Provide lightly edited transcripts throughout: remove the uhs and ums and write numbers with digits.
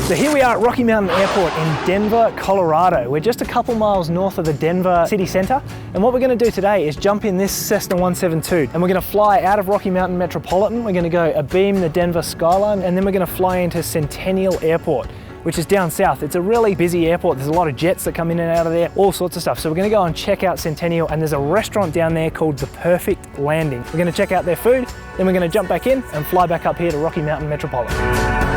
So here we are at Rocky Mountain Airport in Denver, Colorado. We're just a couple miles north of the Denver city center. And what we're gonna do today is jump in this Cessna 172 and we're gonna fly out of Rocky Mountain Metropolitan. We're gonna go abeam the Denver skyline and then we're gonna fly into Centennial Airport, which is down south. It's a really busy airport. There's a lot of jets that come in and out of there, all sorts of stuff. So we're gonna go and check out Centennial, and there's a restaurant down there called The Perfect Landing. We're gonna check out their food, then we're gonna jump back in and fly back up here to Rocky Mountain Metropolitan.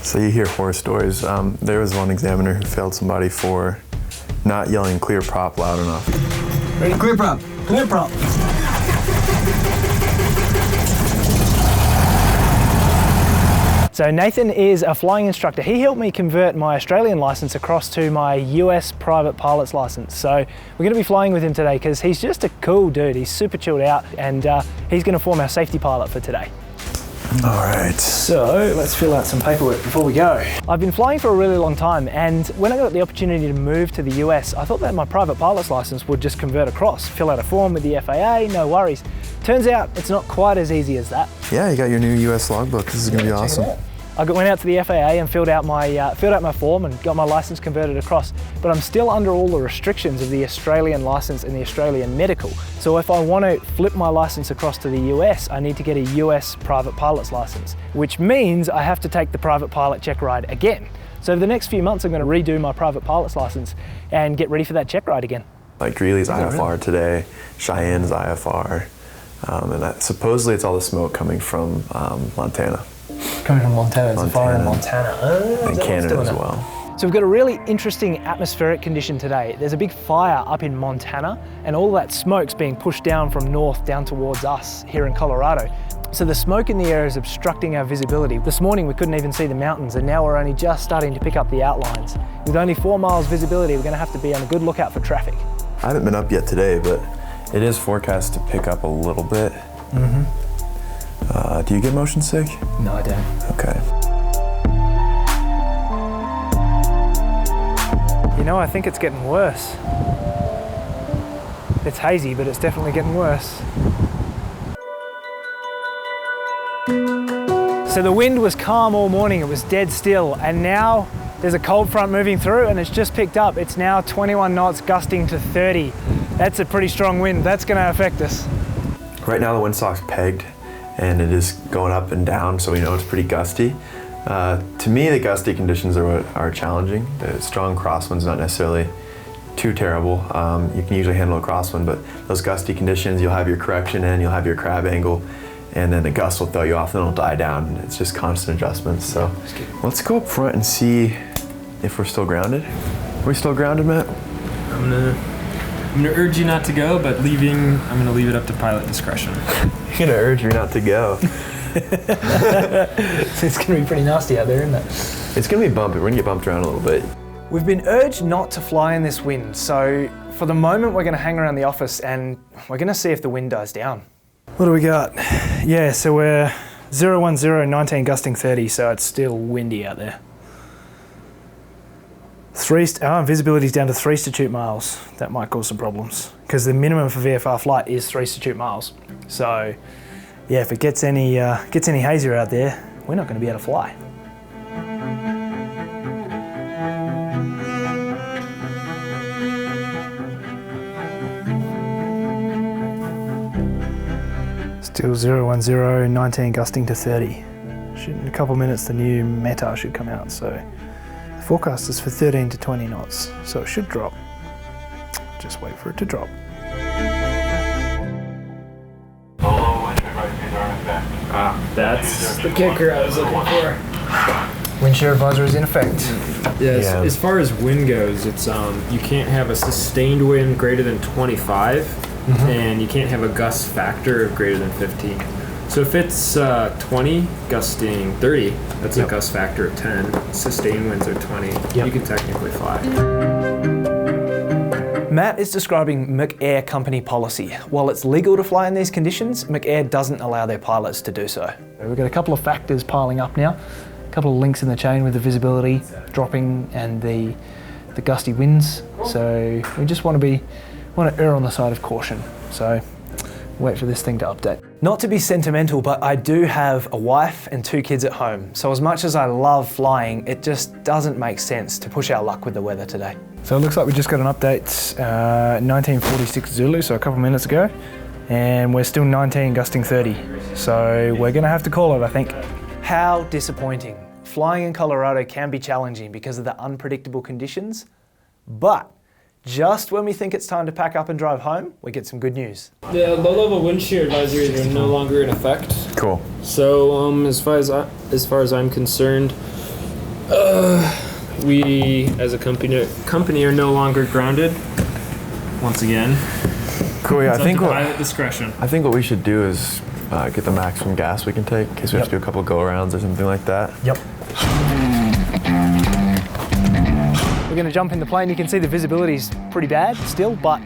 So you hear horror stories. There was one examiner who failed somebody for not yelling clear prop loud enough. Ready? Clear prop. Clear prop. So Nathan is a flying instructor. He helped me convert my Australian license across to my US private pilot's license. So we're gonna be flying with him today because he's just a cool dude. He's super chilled out, and he's gonna form our safety pilot for today. All right. So let's fill out some paperwork before we go. I've been flying for a really long time, and when I got the opportunity to move to the US, I thought that my private pilot's license would just convert across, fill out a form with the FAA, no worries. Turns out it's not quite as easy as that. Yeah, you got your new US logbook. This is gonna be awesome. I went out to the FAA and filled out my form and got my license converted across, but I'm still under all the restrictions of the Australian license and the Australian medical. So if I want to flip my license across to the US, I need to get a US private pilot's license, which means I have to take the private pilot check ride again. So for the next few months, I'm going to redo my private pilot's license and get ready for that check ride again. Like Greeley's IFR today, Cheyenne's IFR, and supposedly it's all the smoke coming from Montana. Coming from Montana, it's a fire in Montana. And Canada as well. So we've got a really interesting atmospheric condition today. There's a big fire up in Montana, and all that smoke's being pushed down from north down towards us here in Colorado. So the smoke in the air is obstructing our visibility. This morning we couldn't even see the mountains, and now we're only just starting to pick up the outlines. With only 4 miles visibility, we're gonna have to be on a good lookout for traffic. I haven't been up yet today, but it is forecast to pick up a little bit. Mm-hmm. Do you get motion sick? No, I don't. Okay. You know, I think it's getting worse. It's hazy, but it's definitely getting worse. So the wind was calm all morning, it was dead still, and now there's a cold front moving through and it's just picked up. It's now 21 knots, gusting to 30. That's a pretty strong wind. That's gonna affect us. Right now the windsock's pegged and it is going up and down, so we know it's pretty gusty. To me, the gusty conditions are what are challenging. The strong crosswind's not necessarily too terrible. You can usually handle a crosswind, but those gusty conditions, you'll have your correction in, you'll have your crab angle, and then the gust will throw you off, then it'll die down. It's just constant adjustments. So let's go up front and see if we're still grounded. Are we still grounded, Matt? I'm gonna urge you not to go, but I'm gonna leave it up to pilot discretion. You're gonna urge me not to go. It's gonna be pretty nasty out there, isn't it? It's gonna be bumpy. We're gonna get bumped around a little bit. We've been urged not to fly in this wind, so for the moment we're gonna hang around the office and we're gonna see if the wind dies down. What do we got? Yeah, so we're 010, 19 gusting 30, so it's still windy out there. Visibility's down to 3 statute miles. That might cause some problems because the minimum for VFR flight is 3 statute miles. So yeah, if it gets any hazier out there, we're not going to be able to fly. Still 010, 19 gusting to 30. In a couple of minutes the new META should come out, so the forecast is for 13 to 20 knots, so it should drop. Just wait for it to drop. That's the kicker I was looking for. Wind shear advisor is in effect. Yes, yeah. As far as wind goes, it's you can't have a sustained wind greater than 25, and you can't have a gust factor of greater than 15. So if it's 20 gusting 30, that's a gust factor of 10. Sustained winds are 20. You can technically fly. Matt is describing McAir company policy. While it's legal to fly in these conditions, McAir doesn't allow their pilots to do so. We've got a couple of factors piling up now, a couple of links in the chain with the visibility dropping and the gusty winds. So we just want to err on the side of caution. So Wait for this thing to update. Not to be sentimental, but I do have a wife and 2 kids at home. So as much as I love flying, it just doesn't make sense to push our luck with the weather today. So it looks like we just got an update, 1946 Zulu, so a couple minutes ago. And we're still 19, gusting 30. So we're gonna have to call it, I think. How disappointing. Flying in Colorado can be challenging because of the unpredictable conditions, but just when we think it's time to pack up and drive home, we get some good news. The low-level wind shear advisories are no longer in effect. Cool. So as far as I'm concerned, we as a company are no longer grounded. Once again. Cool. Yeah, It's up to pilot discretion. I think what we should do is get the maximum gas we can take in case we have to do a couple go-arounds or something like that. Yep. We're going to jump in the plane. You can see the visibility's pretty bad still, but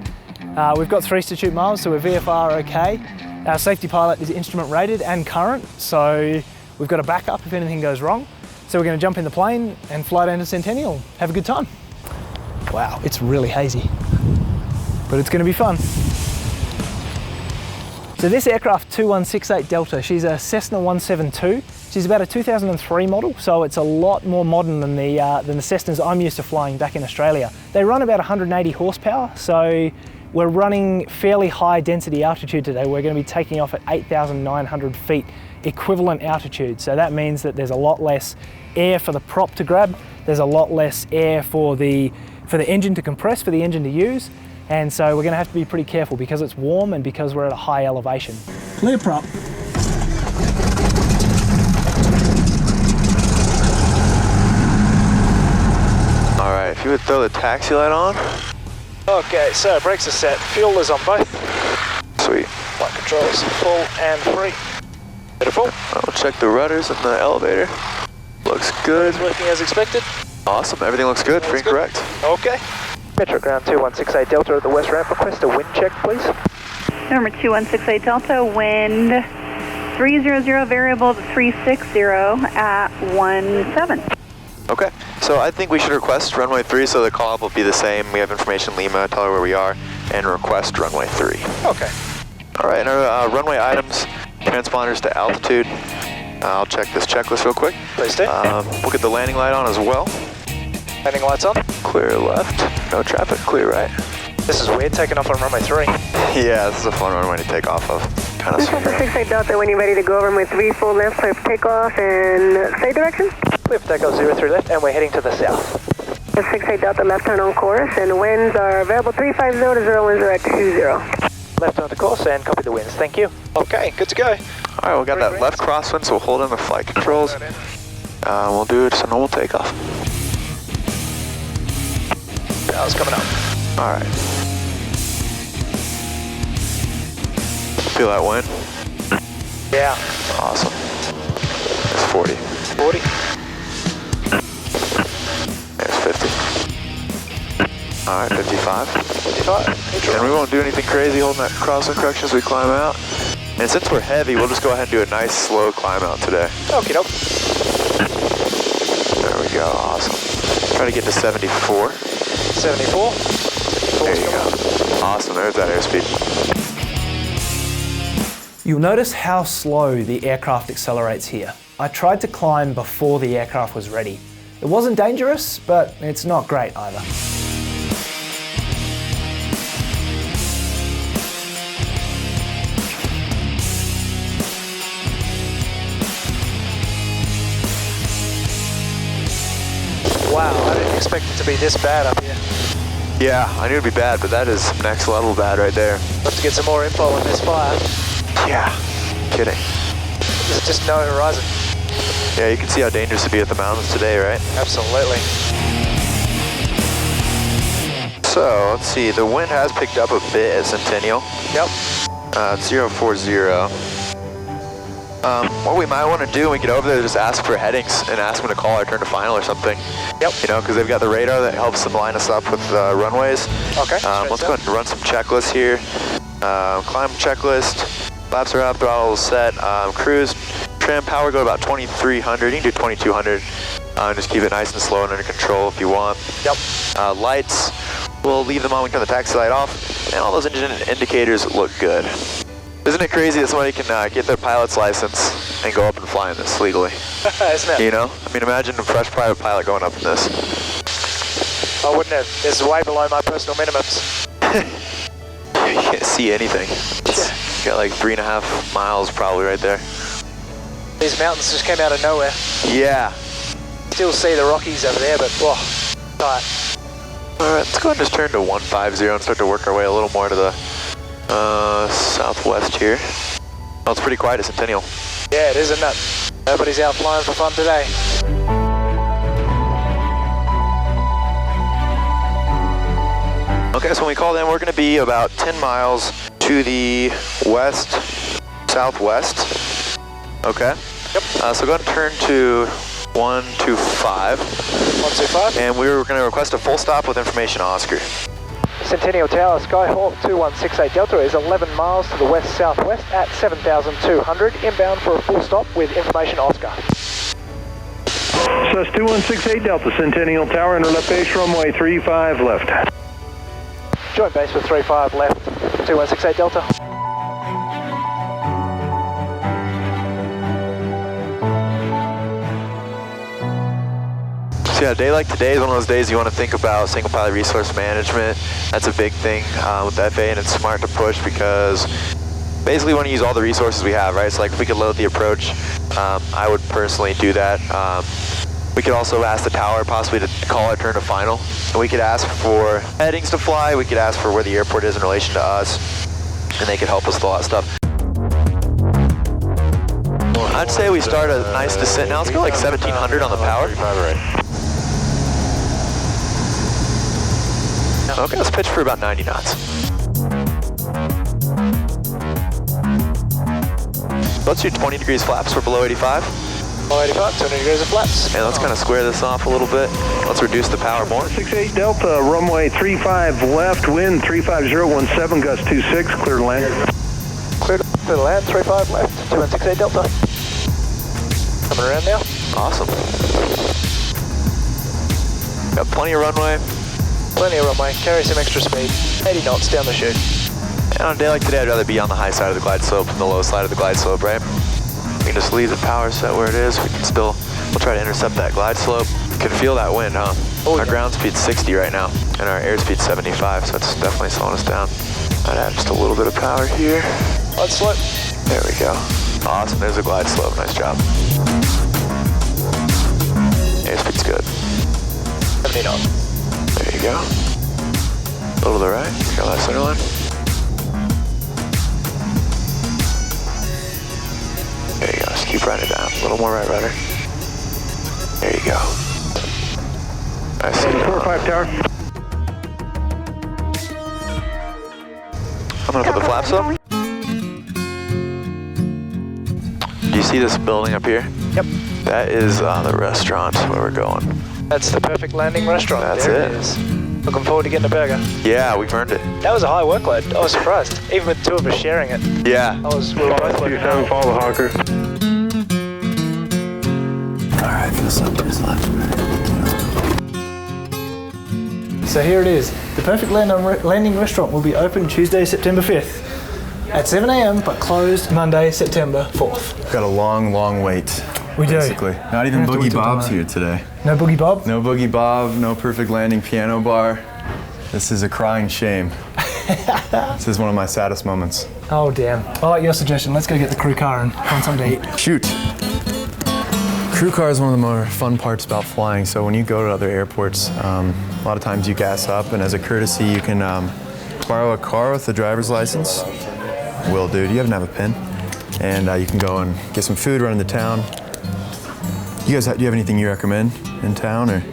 we've got 3 statute miles, so we're VFR okay. Our safety pilot is instrument rated and current, so we've got a backup if anything goes wrong. So we're going to jump in the plane and fly down to Centennial. Have a good time. Wow, it's really hazy, but it's going to be fun. So this aircraft 2168 Delta, she's a Cessna 172. She's about a 2003 model, so it's a lot more modern than the Cessnas I'm used to flying back in Australia. They run about 180 horsepower, so we're running fairly high density altitude today. We're going to be taking off at 8,900 feet equivalent altitude. So that means that there's a lot less air for the prop to grab. There's a lot less air for the engine to compress, for the engine to use. And so we're going to have to be pretty careful because it's warm and because we're at a high elevation. Clear prop. All right, if you would throw the taxi light on. Okay, so brakes are set. Fuel is on both. Sweet. Flight controls full and free. Beautiful. I'll check the rudders and the elevator. Looks good. It's working as expected. Awesome, everything looks good, free and correct. Okay. Metro Ground 2168 Delta at the west ramp. Request a wind check, please. Number 2168 Delta, wind 300 variable to 360 at 17. Okay, so I think we should request runway 3 so the call-up will be the same. We have information Lima, tell her where we are, and request runway 3. Okay. All right, and our runway items, transponders to altitude. I'll check this checklist real quick. Please do. We'll get the landing light on as well. Landing lights on. Clear left, no traffic, clear right. This is weird, taking off on runway 3. Yeah, this is a fun runway to take off of. Kind of sweet. 68 Delta, when you're ready to go, runway 3, full left, clear for takeoff, and state direction? Clear for takeoff 03 left, and we're heading to the south. 68 Delta, left turn on course, and the winds are variable 350 to 010 at 20. Left on the course, and copy the winds, thank you. Okay, good to go. All right, we got that left crosswind, so we'll hold in the flight controls. We'll do just a normal takeoff. Power's coming up. All right. Feel that wind? Yeah. Awesome. It's 40. 40. There's 50. All right, 55. 55. And we won't do anything crazy holding that crosswind correction as we climb out. And since we're heavy, we'll just go ahead and do a nice slow climb out today. Okie doke. There we go, awesome. Try to get to 74. 74. There you go. Awesome, there's that airspeed. You'll notice how slow the aircraft accelerates here. I tried to climb before the aircraft was ready. It wasn't dangerous, but it's not great either. Wow, I didn't expect it to be this bad up here. Yeah, I knew it'd be bad, but that is next level bad right there. Let's get some more info on this fire. Yeah, kidding. There's just no horizon. Yeah, you can see how dangerous it'd be at the mountains today, right? Absolutely. So, let's see, the wind has picked up a bit at Centennial. Yep. It's 040. What we might want to do when we get over there is just ask for headings and ask them to call our turn to final or something. Yep. You know, because they've got the radar that helps them line us up with runways. Okay. Let's go ahead and run some checklists here. Climb checklist. Flaps are up, throttle is set. Cruise, trim, power go about 2,300. You can do 2,200. Just keep it nice and slow and under control if you want. Yep. Lights, we'll leave them on. We turn the taxi light off. And all those engine indicators look good. Isn't it crazy that somebody can get their pilot's license and go up and fly in this legally? Isn't it? You know? I mean, imagine a fresh private pilot going up in this. I wouldn't have. This is way below my personal minimums. You can't see anything. You got like 3.5 miles probably right there. These mountains just came out of nowhere. Yeah. Still see the Rockies over there, but whoa, tight. Alright, let's go ahead and just turn to 150 and start to work our way a little more to the southwest here. Oh, it's pretty quiet at Centennial. Yeah, it is, isn't it? Nobody's out flying for fun today. Okay, so when we call in, we're going to be about 10 miles to the southwest. Okay. Yep. So go ahead and turn to 125. 125. And we were going to request a full stop with information, Oscar. Centennial Tower, Skyhawk 2168 Delta is 11 miles to the west-southwest at 7,200. Inbound for a full stop with information, Oscar. Sus 2168 Delta, Centennial Tower, enter left base, runway 35 left. Joint base with 35 left, 2168 Delta. So yeah, a day like today is one of those days you want to think about single pilot resource management. That's a big thing with the FAA, and it's smart to push because basically we want to use all the resources we have, right? So like if we could load the approach, I would personally do that. We could also ask the tower possibly to call our turn to final. And we could ask for headings to fly, we could ask for where the airport is in relation to us, and they could help us with a lot of stuff. I'd say we start a nice descent now. Let's go like 1700 on the power. Okay, let's pitch for about 90 knots. Let's do 20 degrees flaps for below 85. Below 85, 200 degrees of flaps. And let's kind of square this off a little bit. Let's reduce the power more. 68 Delta, runway 35 left, wind 35017, gust 26, clear to land. Clear to land, 35 left, 2168 Delta. Coming around now. Awesome. Got plenty of runway. Plenty of runway, carry some extra speed, 80 knots down the chute. And on a day like today, I'd rather be on the high side of the glide slope than the low side of the glide slope, right? We can just leave the power set where it is. We can still, we'll try to intercept that glide slope. Can feel that wind, huh? Oh, our yeah. ground speed's 60 right now, and our airspeed's 75, so it's definitely slowing us down. I'd add just a little bit of power here. Glide slope. There we go. Awesome, there's a glide slope, nice job. Airspeed's good. 70 knots. There you go. A little to the right, got that center line. There you go, just keep riding it down. A little more right rudder. There you go. I see. 45 Tower. I'm gonna put the flaps up. Do you see this building up here? Yep. That is the restaurant where we're going. That's the perfect landing restaurant. That's there it. It is. Looking forward to getting a burger. Yeah, we've earned it. That was a high workload. I was surprised. Even with two of us sharing it. Yeah. We were both working 27, hard. follow the Hawker. Alright, feel something is left. So here it is. The Perfect Landing Restaurant will be open Tuesday, September 5th at 7 a.m. but closed Monday, September 4th. Got a long, long wait. We do. Basically. Not even We have to wait Boogie till Bob's tomorrow. here today. No Boogie Bob? No Boogie Bob, no Perfect Landing piano bar. This is a crying shame. This is one of my saddest moments. Oh damn. I like your suggestion. Let's go get the crew car and find something to eat. Shoot. Crew car is one of the more fun parts about flying. So when you go to other airports, a lot of times you gas up, and as a courtesy, you can borrow a car with a driver's license. Will do. You have to have a pin. And you can go and get some food, run into town. You guys, do you have anything you recommend in town, or?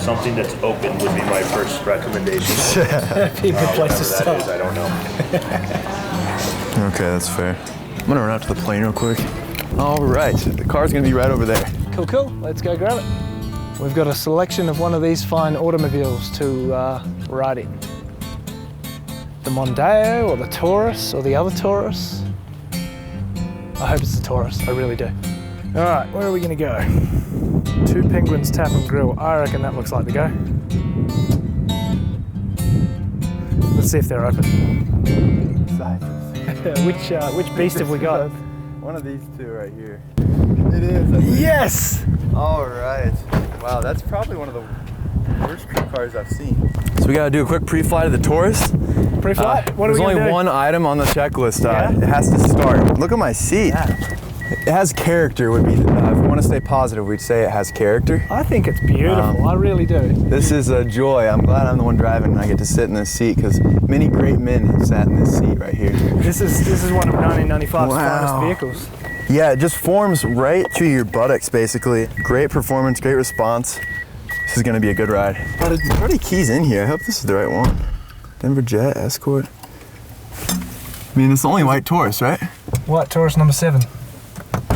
Something that's open would be my first recommendation. That'd be a good place to Whatever that start. is, I don't know. Okay, that's fair. I'm gonna run out to the plane real quick. All right, the car's gonna be right over there. Cool, cool. Let's go grab it. We've got a selection of one of these fine automobiles to ride in. The Mondeo or the Taurus or the other Taurus. I hope it's the Taurus, I really do. All right, where are we gonna go? Two Penguins Tap and Grill. I reckon that looks like the go. Let's see if they're open. Which beast have we got? One of these two right here. It is. Yes! All right. Wow, that's probably one of the worst crew cars I've seen. So we gotta do a quick pre-fly to the Taurus. Pre-flight? What are we There's gonna only do? one item on the checklist. Yeah? It has to start. Look at my seat. Yeah. It has character would be, if we want to stay positive, we'd say it has character. I think it's beautiful, I really do. This is a joy. I'm glad I'm the one driving and I get to sit in this seat because many great men have sat in this seat right here. This is one of 1995's Wow. finest vehicles. Yeah, it just forms right to your buttocks basically. Great performance, great response. This is gonna be a good ride. What are the keys in here? I hope this is the right one. Denver Jet, Escort. I mean, it's the only white Taurus, right? White Taurus number 7.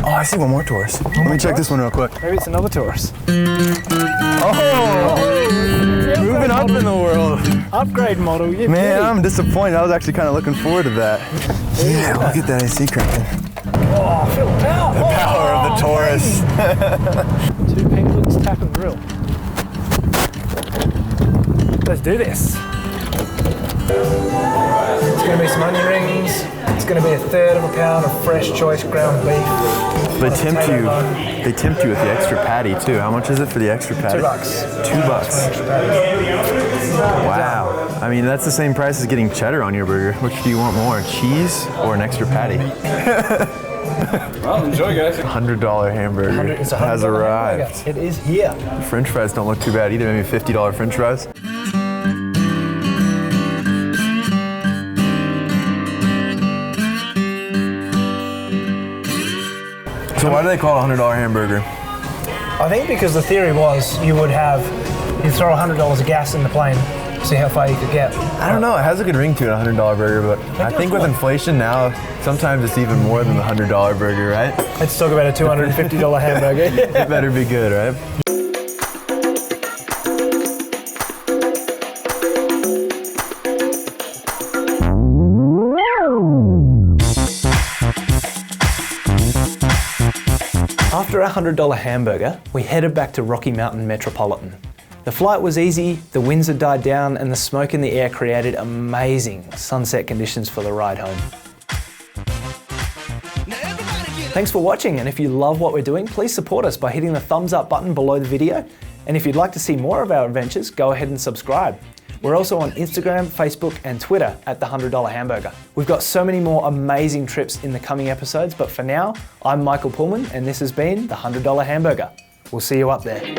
Oh, I see one more Taurus. Let me check this one real quick. Maybe it's another Taurus. Oh! Moving up in the world. Upgrade model, yeah. Man, I'm disappointed. I was actually kind of looking forward to that. Yeah, look at that AC cranking. Oh, I feel the power. The power of the Taurus. Two penguins tap and grill. Let's do this. It's going to be some onion rings. It's going to be 1/3 of a pound of fresh choice ground beef. They tempt you with the extra patty too. How much is it for the extra patty? $2. $2. Wow. I mean, that's the same price as getting cheddar on your burger. Which do you want more, cheese or an extra patty? Well, enjoy, guys. $100 hamburger It's a has $100 arrived. hamburger. It is here. French fries don't look too bad either. Maybe $50 French fries. So why do they call it a $100 hamburger? I think because the theory was you'd throw $100 of gas in the plane, see how far you could get. I don't know. It has a good ring to it, a $100 burger, but I think with inflation now, sometimes it's even more than the $100 burger, right? Let's talk about a $250 hamburger. It better be good, right? After our $100 hamburger, we headed back to Rocky Mountain Metropolitan. The flight was easy, the winds had died down, and the smoke in the air created amazing sunset conditions for the ride home. Thanks for watching, and if you love what we're doing, please support us by hitting the thumbs up button below the video. And if you'd like to see more of our adventures, go ahead and subscribe. We're also on Instagram, Facebook, and Twitter at the $100 Hamburger. We've got so many more amazing trips in the coming episodes, but for now, I'm Michael Pullman, and this has been the $100 Hamburger. We'll see you up there.